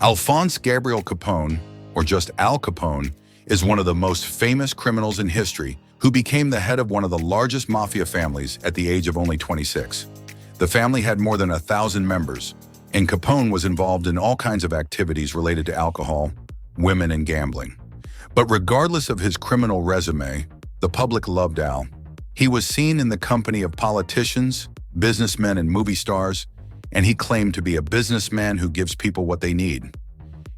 Alphonse Gabriel Capone, or just Al Capone, is one of the most famous criminals in history who became the head of one of the largest mafia families at the age of only 26. The family had more than 1,000 members, and Capone was involved in all kinds of activities related to alcohol, women, and gambling. But regardless of his criminal resume, the public loved Al. He was seen in the company of politicians, businessmen, and movie stars, and he claimed to be a businessman who gives people what they need.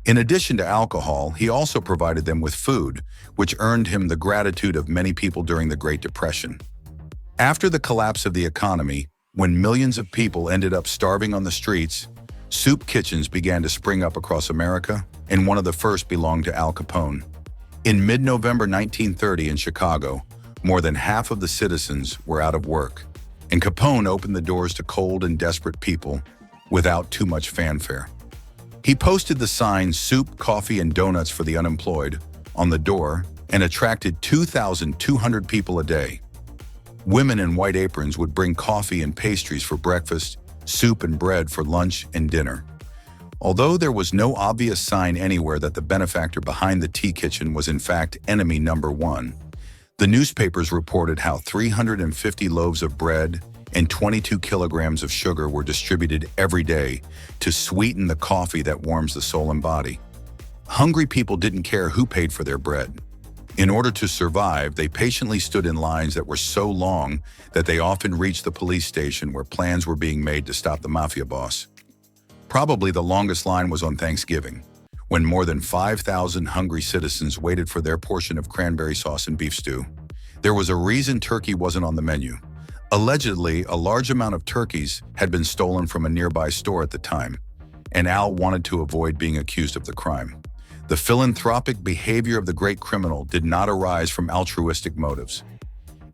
In addition to alcohol, he also provided them with food, which earned him the gratitude of many people during the Great Depression. After the collapse of the economy, when millions of people ended up starving on the streets, soup kitchens began to spring up across America, and one of the first belonged to Al Capone. In mid-November 1930 in Chicago, more than half of the citizens were out of work, and Capone opened the doors to cold and desperate people without too much fanfare. He posted the sign "Soup, Coffee, and Donuts for the Unemployed" on the door and attracted 2,200 people a day. Women in white aprons would bring coffee and pastries for breakfast, soup and bread for lunch and dinner. Although there was no obvious sign anywhere that the benefactor behind the tea kitchen was in fact enemy number one, the newspapers reported how 350 loaves of bread and 22 kilograms of sugar were distributed every day to sweeten the coffee that warms the soul and body. Hungry people didn't care who paid for their bread. In order to survive, they patiently stood in lines that were so long that they often reached the police station where plans were being made to stop the mafia boss. Probably the longest line was on Thanksgiving, when more than 5,000 hungry citizens waited for their portion of cranberry sauce and beef stew. There was a reason turkey wasn't on the menu. Allegedly, a large amount of turkeys had been stolen from a nearby store at the time, and Al wanted to avoid being accused of the crime. The philanthropic behavior of the great criminal did not arise from altruistic motives.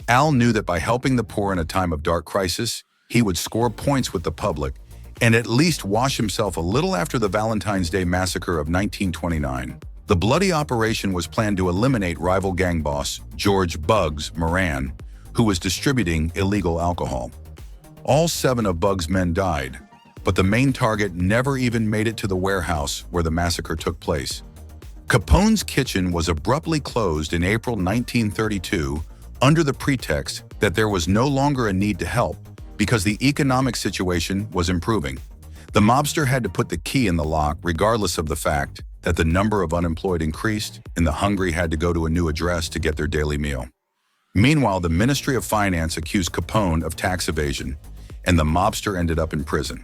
Al knew that by helping the poor in a time of dark crisis, he would score points with the public and at least wash himself a little after the Valentine's Day massacre of 1929. The bloody operation was planned to eliminate rival gang boss George "Bugs" Moran, who was distributing illegal alcohol. All 7 of Bugs' men died, but the main target never even made it to the warehouse where the massacre took place. Capone's kitchen was abruptly closed in April 1932 under the pretext that there was no longer a need to help because the economic situation was improving. The mobster had to put the key in the lock regardless of the fact that the number of unemployed increased and the hungry had to go to a new address to get their daily meal. Meanwhile, the Ministry of Finance accused Capone of tax evasion, and the mobster ended up in prison.